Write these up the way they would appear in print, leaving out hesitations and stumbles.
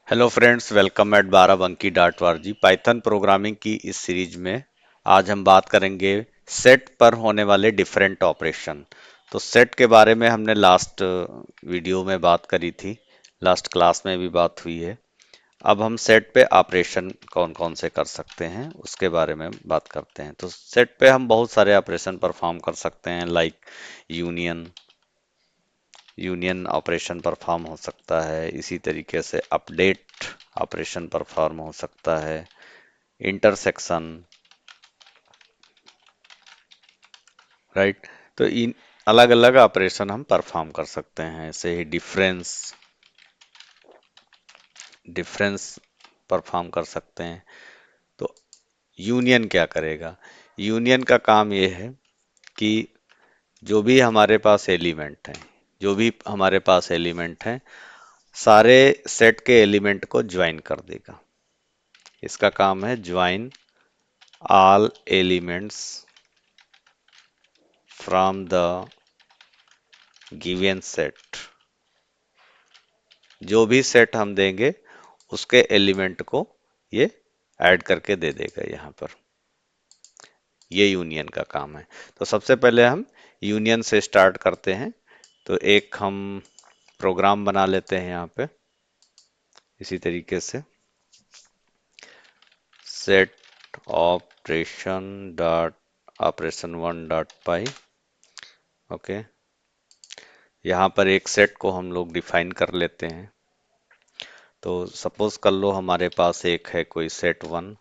Hello friends, welcome eight Barabanki dot G. Python programming की इस series में आज हम बात करेंगे सेट पर होने वाले डिफरेंट ऑपरेशन। तो सेट के बारे में हमने लास्ट वीडियो में बात करी थी, लास्ट क्लास में भी बात हुई है। अब हम सेट पे ऑपरेशन कौन कौन से कर सकते हैं उसके बारे में बात करते हैं। तो सेट पे हम बहुत सारे ऑपरेशन परफॉर्म कर सकते हैं, like union union operation perform हो सकता है। इसी तरीके से अपडेट ऑपरेशन परफॉर्म हो सकता है, इंटरसेक्शन, राइट। तो इन अलग अलग ऑपरेशन हम परफॉर्म कर सकते हैं। ऐसे ही डिफरेंस डिफरेंस परफॉर्म कर सकते हैं। तो यूनियन क्या करेगा? यूनियन का काम ये है कि जो भी हमारे पास एलिमेंट हैं जो भी हमारे पास एलिमेंट हैं, सारे सेट के एलिमेंट को ज्वाइन कर देगा। इसका काम है join all elements from the given set। जो भी सेट हम देंगे उसके एलिमेंट को ये ऐड करके दे देगा यहाँ पर। ये यूनियन का काम है। तो सबसे पहले हम यूनियन से स्टार्ट करते हैं। तो एक हम प्रोग्राम बना लेते हैं यहाँ पे, इसी तरीके से set operation dot operation one dot pi. Okay, यहाँ पर एक सेट को हम लोग डिफाइन कर लेते हैं। तो सपोज कर लो हमारे पास एक है कोई सेट वन,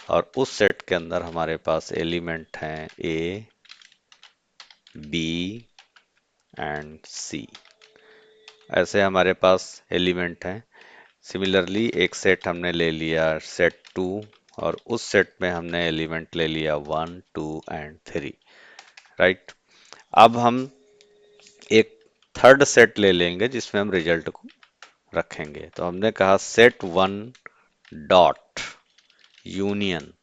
और उस सेट के अंदर हमारे पास एलिमेंट हैं ए, बी एंड सी। ऐसे हमारे पास एलिमेंट हैं। सिमिलरली एक सेट हमने ले लिया सेट टू, और उस सेट में हमने एलिमेंट ले लिया one, two and three, right. अब हम एक थर्ड सेट ले लेंगे जिसमें हम रिजल्ट को रखेंगे। तो हमने कहा set one dot union,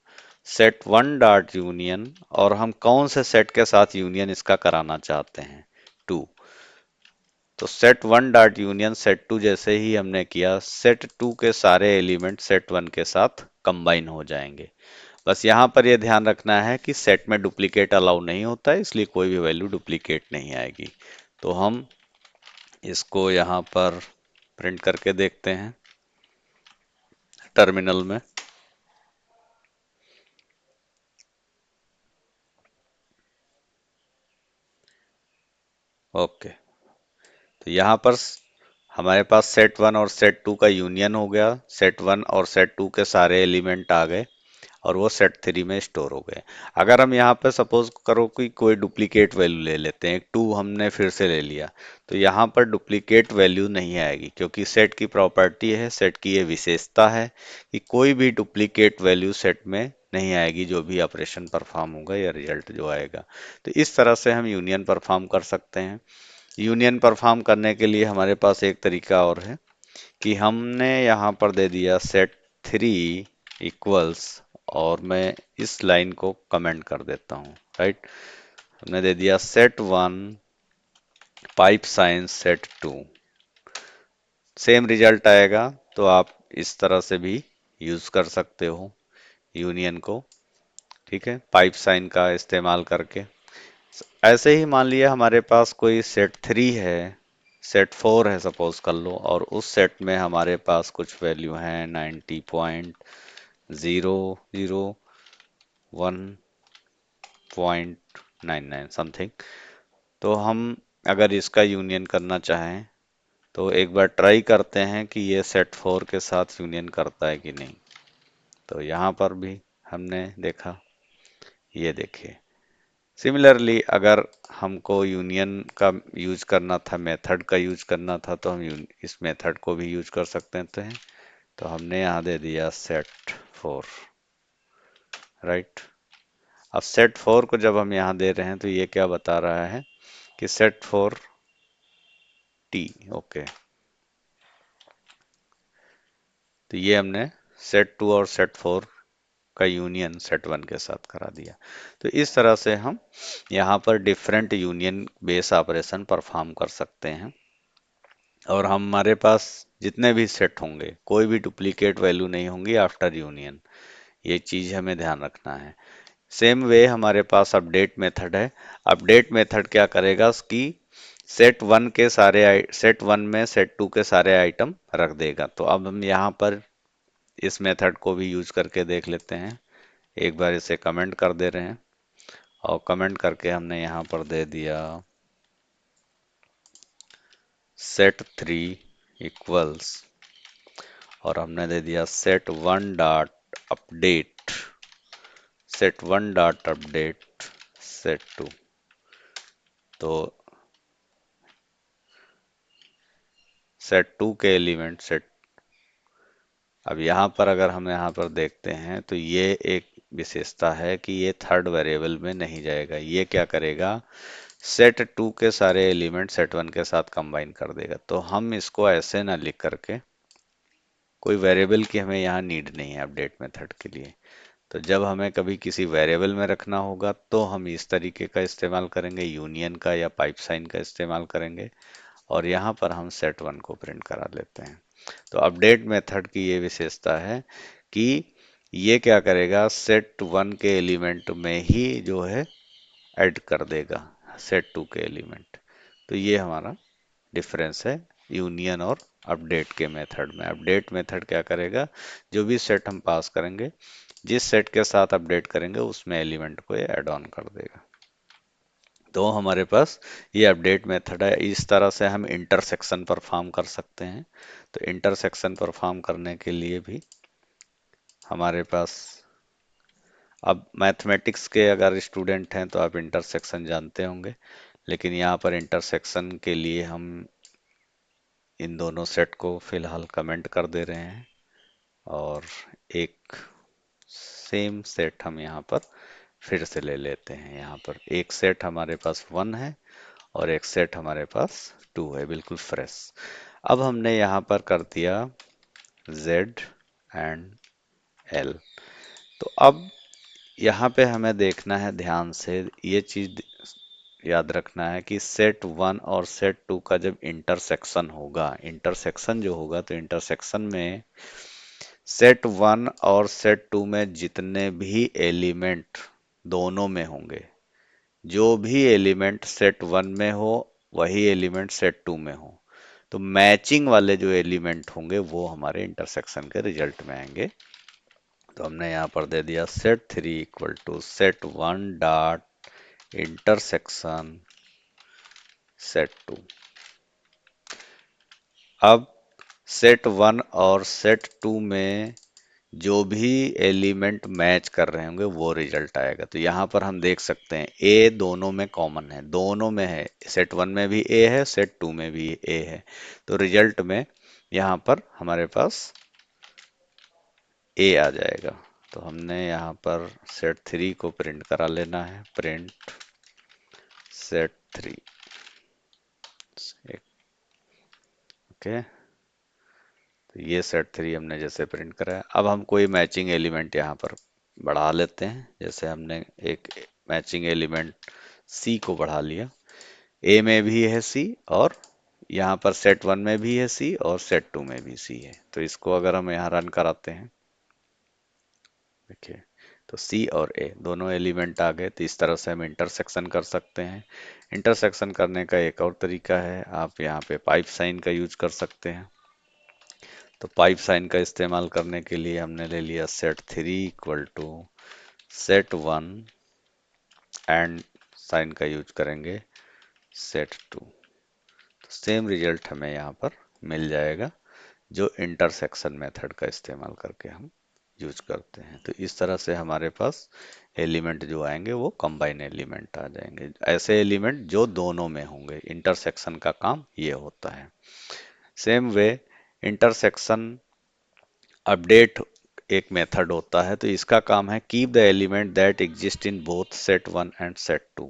set one dot union, और हम कौन से सेट के साथ यूनियन इसका कराना चाहते हैं? टू। तो set one dot union set two जैसे ही हमने किया, सेट टू के सारे एलिमेंट सेट वन के साथ कंबाइन हो जाएंगे। बस यहाँ पर यह ध्यान रखना है कि सेट में डुप्लीकेट अलाउ नहीं होता है, इसलिए कोई भी वैल्यू डुप्लीकेट नहीं आएगी। तो हम इसको यहाँ पर प्रिंट करके देखते हैं टर्मिनल में। ओके, तो यहाँ पर हमारे पास सेट वन और सेट टू का यूनियन हो गया। सेट वन और सेट टू के सारे एलिमेंट आ गए और वो सेट थ्री में स्टोर हो गए। अगर हम यहाँ पे सपोज करो कि कोई डुप्लीकेट वैल्यू ले लेते हैं, टू हमने फिर से ले लिया, तो यहाँ पर डुप्लीकेट वैल्यू नहीं आएगी, क्योंकि सेट की प्रॉपर्टी है, सेट की ये विशेषता है कि कोई भी डुप्लीकेट वैल्यू सेट में नहीं आएगी जो भी ऑपरेशन परफॉर्म होगा या रिजल्ट जो आएगा। तो इस तरह से हम यूनियन परफॉर्म कर सकते हैं। यूनियन परफॉर्म करने के लिए हमारे पास एक तरीका और है कि हमने यहाँ पर दे दिया सेट थ्री इक्वल्स, और मैं इस लाइन को कमेंट कर देता हूँ, राइट। हमने दे दिया set one pipe sign set two, same result आएगा। तो आप इस तरह से भी यूज कर सकते हो यूनियन को, ठीक है, पाइप साइन का इस्तेमाल करके। ऐसे ही मान लिया हमारे पास कोई सेट थ्री है, सेट फोर है सपोज कर लो, और उस सेट में हमारे पास कुछ वैल्यू है 90.001.99 समथिंग। तो हम अगर इसका यूनियन करना चाहें तो एक बार ट्राई करते हैं कि ये सेट फोर के साथ यूनियन करता है कि नहीं। तो यहाँ पर भी हमने देखा, ये देखिए। सिमिलरली अगर हमको यूनियन का यूज करना था, मेथड का यूज करना था, तो हम इस मेथड को भी यूज कर सकते हैं। तो हमने यहाँ दे दिया सेट फोर, राइट। अब सेट फोर को जब हम यहाँ दे रहे हैं तो ये क्या बता रहा है कि सेट फोर टी। ओके, तो ये हमने सेट टू और सेट फोर का यूनियन सेट वन के साथ करा दिया। तो इस तरह से हम यहाँ पर different union base operation perform कर सकते हैं। और हमारे पास जितने भी सेट होंगे कोई भी डुप्लीकेट वैल्यू नहीं होंगी आफ्टर यूनियन। ये चीज हमें ध्यान रखना है। सेम वे हमारे पास अपडेट मेथड है। अपडेट मेथड क्या करेगा कि सेट वन में सेट टू के सारे आइटम रख देगा। तो अब हम यहाँ पर इस मेथड को भी यूज करके देख लेते हैं। एक बार इसे कमेंट कर दे रहे हैं और कमेंट करके हमने यहाँ पर दे दिया सेट थ्री इक्वल्स और हमने दे दिया update set one dot update set two. तो सेट टू के एलिमेंट सेट अब यहाँ पर अगर हम यहाँ पर देखते हैं तो ये एक विशेषता है कि ये थर्ड वेरिएबल में नहीं जाएगा। ये क्या करेगा, सेट टू के सारे एलिमेंट सेट वन के साथ कंबाइन कर देगा। तो हम इसको ऐसे ना लिख करके, कोई वेरिएबल की हमें यहाँ नीड नहीं है अपडेट मेथड के लिए। तो जब हमें कभी किसी वेरिएबल में रखना होगा तो हम इस तरीके का इस्तेमाल करेंगे, यूनियन का या पाइप साइन का इस्तेमाल करेंगे और यहाँ पर हम सेट वन को प्रिंट करा लेते हैं। तो अपडेट मेथड की ये विशेषता है कि ये क्या करेगा, सेट वन के एलिमेंट में ही जो है ऐड कर देगा सेट टू के एलिमेंट। तो ये हमारा डिफरेंस है यूनियन और अपडेट के मेथड में। अपडेट मेथड क्या करेगा, जो भी सेट हम पास करेंगे, जिस सेट के साथ अपडेट करेंगे उसमें एलिमेंट को ये ऐड ऑन कर देगा। तो हमारे पास ये अपडेट मेथड है। इस तरह से हम इंटरसेक्शन परफॉर्म कर सकते हैं। तो इंटरसेक्शन परफॉर्म करने के लिए भी हमारे पास, अब मैथमेटिक्स के अगर स्टूडेंट हैं तो आप इंटरसेक्शन जानते होंगे, लेकिन यहाँ पर इंटरसेक्शन के लिए हम इन दोनों सेट को फिलहाल कमेंट कर दे रहे हैं और एक सेम सेट हम यहाँ पर फिर से ले लेते हैं। यहाँ पर एक सेट हमारे पास वन है और एक सेट हमारे पास टू है, बिल्कुल फ्रेश। अब हमने यहाँ पर कर दिया Z एंड L। तो अब यहाँ पे हमें देखना है ध्यान से, ये चीज याद रखना है कि सेट वन और सेट टू का जब इंटरसेक्शन होगा, इंटरसेक्शन जो होगा, तो इंटरसेक्शन में सेट वन और सेट टू में जितने भी एलिमेंट दोनों में होंगे, जो भी एलिमेंट सेट वन में हो वही एलिमेंट सेट टू में हो, तो मैचिंग वाले जो एलिमेंट होंगे वो हमारे इंटरसेक्शन के रिजल्ट में आएंगे। तो हमने यहाँ पर दे दिया set three equal to set one dot intersection set two. अब सेट वन और सेट टू में जो भी एलिमेंट मैच कर रहे होंगे वो रिजल्ट आएगा। तो यहाँ पर हम देख सकते हैं ए दोनों में कॉमन है, दोनों में है, सेट वन में भी ए है, सेट टू में भी ए है। तो रिजल्ट में यहाँ पर हमारे पास ए आ जाएगा। तो हमने यहाँ पर सेट थ्री को प्रिंट करा लेना है, प्रिंट सेट थ्री। ओके, तो ये सेट थ्री हमने जैसे प्रिंट करा है। अब हम कोई मैचिंग एलिमेंट यहाँ पर बढ़ा लेते हैं। जैसे हमने एक मैचिंग एलिमेंट सी को बढ़ा लिया, ए में भी है सी और यहाँ पर सेट वन में भी है सी और सेट टू में भी सी है। तो इसको अगर हम यहाँ रन कराते हैं, देखिए, तो सी और ए दोनों एलिमेंट आ गए। तो इस तरह से हम इंटरसेक्शन कर सकते हैं। इंटरसेक्शन करने का एक और तरीका है, आप यहाँ पे पाइप साइन का यूज कर सकते हैं। तो पाइप साइन का इस्तेमाल करने के लिए हमने ले लिया set three equal to set one and sign का यूज करेंगे सेट टू। तो सेम रिजल्ट हमें यहाँ पर मिल जाएगा जो इंटरसेक्शन मेथड का इस्तेमाल करके हम यूज करते हैं। तो इस तरह से हमारे पास एलिमेंट जो आएंगे वो कंबाइन एलिमेंट आ जाएंगे, ऐसे एलिमेंट जो दोनों में होंगे। इंटरसेक्शन का काम ये होता है। सेम वे इंटरसेक्शन अपडेट एक मेथड होता है। तो इसका काम है keep the element that exist in both set one and set two.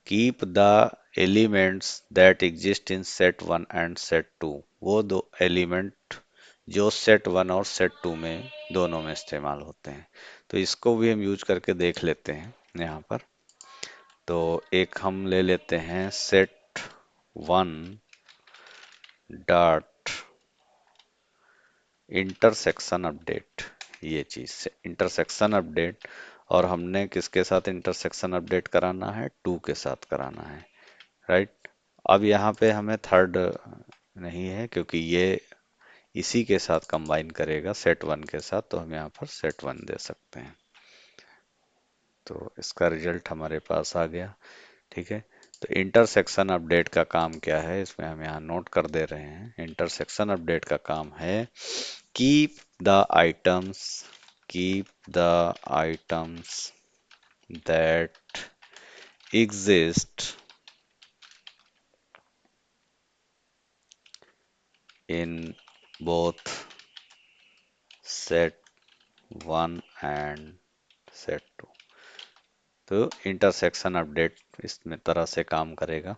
Keep the elements that exist in set one and set two, वो दो एलिमेंट जो सेट वन और सेट टू में दोनों में इस्तेमाल होते हैं। तो इसको भी हम यूज करके देख लेते हैं यहाँ पर। तो एक हम ले लेते हैं set one dot intersection update, ये चीज इंटरसेक्शन अपडेट, और हमने किसके साथ इंटरसेक्शन अपडेट कराना है, टू के साथ कराना है, राइट। अब यहाँ पे हमें थर्ड नहीं है, क्योंकि ये इसी के साथ कंबाइन करेगा सेट वन के साथ, तो हम यहाँ पर सेट वन दे सकते हैं। तो इसका रिजल्ट हमारे पास आ गया। ठीक है, तो इंटरसेक्शन अपडेट का काम क्या है, इसमें हम यहाँ नोट कर दे रहे हैं। इंटरसेक्शन अपडेट का काम है keep the items, keep the items that exist in both set 1 and set 2। तो इंटरसेक्शन अपडेट इस तरह से काम करेगा।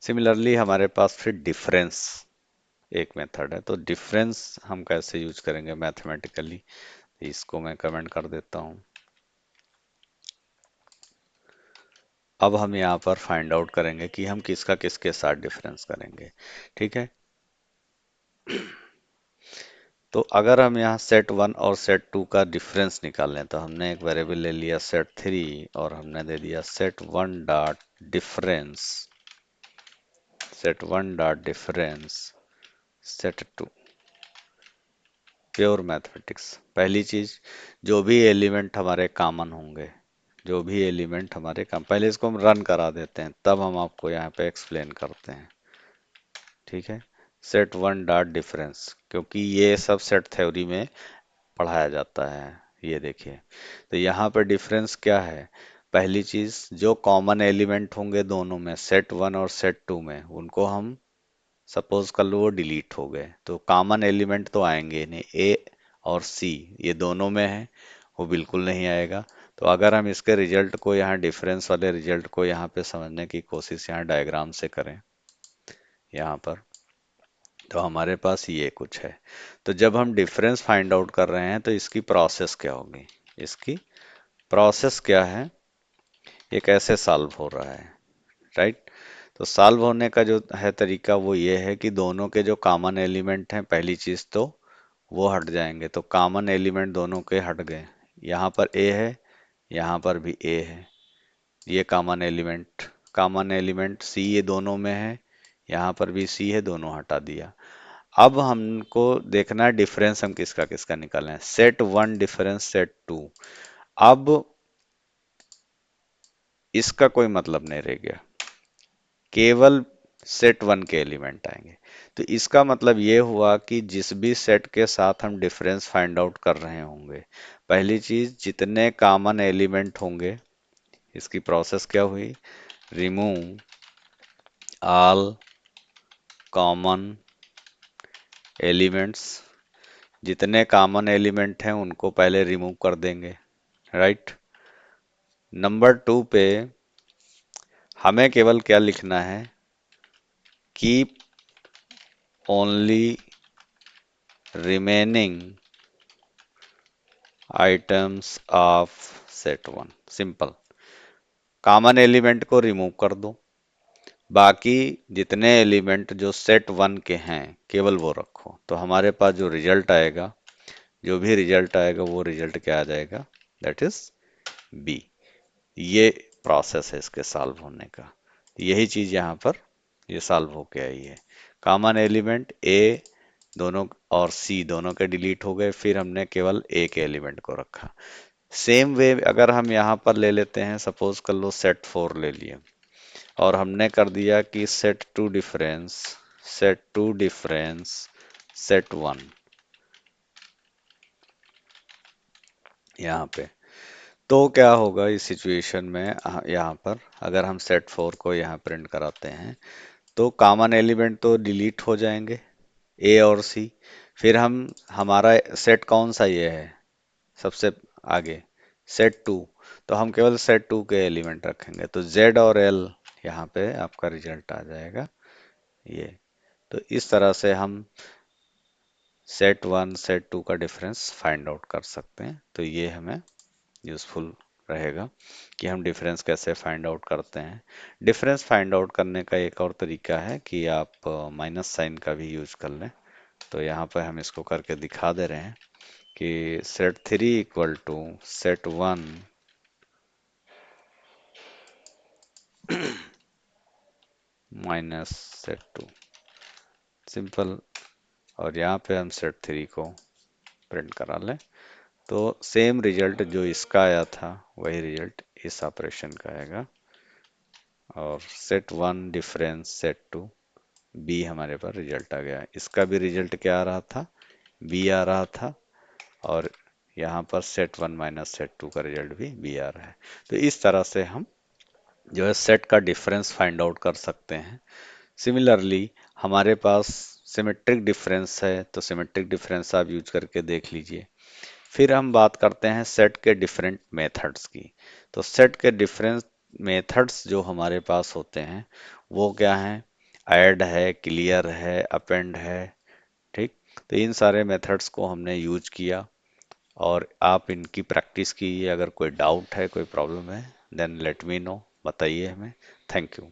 सिमिलरली हमारे पास फिर डिफरेंस एक मेथड है, तो डिफरेंस हम कैसे यूज करेंगे मैथमेटिकली, इसको मैं कमेंट कर देता हूँ। अब हम यहाँ पर फाइंड आउट करेंगे कि हम किसका किसके साथ डिफरेंस करेंगे। ठीक है, तो अगर हम यहाँ सेट वन और सेट टू का डिफरेंस निकाल लें, तो हमने एक वेरिएबल ले लिया सेट थ्री, और हमने दे दिया set one dot difference, set one dot difference set two. Pure mathematics. पहली चीज, जो भी एलिमेंट हमारे कॉमन होंगे, जो भी एलिमेंट हमारे काम, पहले इसको हम रन करा देते हैं, तब हम आपको यहाँ पे एक्सप्लेन करते हैं। ठीक है, सेट वन डॉट डिफरेंस, क्योंकि ये सब सेट थ्योरी में पढ़ाया जाता है। ये देखिए, तो यहाँ पर डिफरेंस क्या है, पहली चीज जो कॉमन एलिमेंट होंगे दोनों में, सेट वन और सेट टू में, उनको हम सपोज कर लो वो डिलीट हो गए, तो कॉमन एलिमेंट तो आएंगे ही नहीं। ए और सी ये दोनों में है, वो बिल्कुल नहीं आएगा। तो अगर हम इसके रिजल्ट को यहाँ, डिफरेंस वाले रिजल्ट को यहाँ पे समझने की कोशिश यहाँ डायग्राम से करें यहाँ पर, तो हमारे पास ये कुछ है। तो जब हम डिफरेंस फाइंड आउट कर रहे हैं, तो इसकी प्रोसेस क्या होगी, इसकी प्रोसेस क्या है, ये कैसे सॉल्व हो रहा है, राइट। तो सॉल्व होने का जो है तरीका, वो ये है कि दोनों के जो कॉमन एलिमेंट हैं, पहली चीज तो वो हट जाएंगे, तो कॉमन एलिमेंट दोनों के हट गए। यहाँ पर ए है, यहाँ पर भी ए है, ये कॉमन एलिमेंट सी ये दोनों में है, यहाँ पर भी सी है, दोनों हटा दिया। अब हमको देखना है डिफरेंस हम किसका किसका निकालें, set one difference set two. अब इसका कोई मतलब नहीं रह गया, केवल सेट वन के एलिमेंट आएंगे। तो इसका मतलब ये हुआ कि जिस भी सेट के साथ हम डिफरेंस फाइंड आउट कर रहे होंगे, पहली चीज जितने कॉमन एलिमेंट होंगे, इसकी प्रोसेस क्या हुई, रिमूव ऑल कॉमन एलिमेंट्स, जितने कॉमन एलिमेंट हैं उनको पहले रिमूव कर देंगे, राइट। नंबर टू पे हमें केवल क्या लिखना है, keep only remaining items of set one. Simple, common element को रिमूव कर दो, बाकी जितने एलिमेंट जो सेट वन के हैं केवल वो रखो। तो हमारे पास जो रिजल्ट आएगा, जो भी रिजल्ट आएगा, वो रिजल्ट क्या आ जाएगा, दैट इज बी। ये प्रोसेस है इसके सॉल्व होने का। यही चीज यहाँ पर ये सॉल्व होके आई है। कॉमन एलिमेंट ए दोनों और सी दोनों के डिलीट हो गए, फिर हमने केवल ए के एलिमेंट को रखा। सेम वे अगर हम यहाँ पर ले लेते हैं, सपोज कर लो सेट फोर ले लिए, और हमने कर दिया कि set two difference, set two difference set one यहाँ पे, तो क्या होगा इस सिचुएशन में, यहाँ पर अगर हम सेट फोर को यहाँ प्रिंट कराते हैं, तो कॉमन एलिमेंट तो डिलीट हो जाएंगे, ए और सी। फिर हम, हमारा सेट कौन सा ये है सबसे आगे, सेट टू, तो हम केवल सेट टू के एलिमेंट रखेंगे, तो जेड और एल यहाँ पे आपका रिजल्ट आ जाएगा ये। तो इस तरह से हम सेट वन सेट टू का डिफरेंस फाइंड आउट कर सकते हैं। तो ये हमें यूजफुल रहेगा कि हम डिफरेंस कैसे फाइंड आउट करते हैं। डिफरेंस फाइंड आउट करने का एक और तरीका है कि आप माइनस साइन का भी यूज कर लें, तो यहाँ पर हम इसको करके दिखा दे रहे हैं कि set three equal to set one minus set two, simple. और यहाँ पे हम सेट थ्री को प्रिंट करा लें, तो सेम रिजल्ट जो इसका आया था वही रिजल्ट इस ऑपरेशन का आएगा। और set one difference set two B हमारे पास रिजल्ट आ गया। इसका भी रिजल्ट क्या आ रहा था, बी आ रहा था। और यहाँ पर set one minus set two का रिजल्ट भी बी आ रहा है। तो इस तरह से हम जो है सेट का डिफरेंस फाइंड आउट कर सकते हैं। सिमिलरली हमारे पास सिमेट्रिक डिफरेंस है, तो सिमेट्रिक डिफरेंस आप यूज करके देख लीजिए। फिर हम बात करते हैं सेट के डिफरेंट मेथड्स की। तो सेट के डिफरेंट मेथड्स जो हमारे पास होते हैं वो क्या हैं, ऐड है, क्लियर है, अपेंड है, ठीक। तो इन सारे मेथड्स को हमने यूज किया और आप इनकी प्रैक्टिस कीजिए। अगर कोई डाउट है, कोई प्रॉब्लम है, देन लेट मी नो, बताइए हमें। Thank you.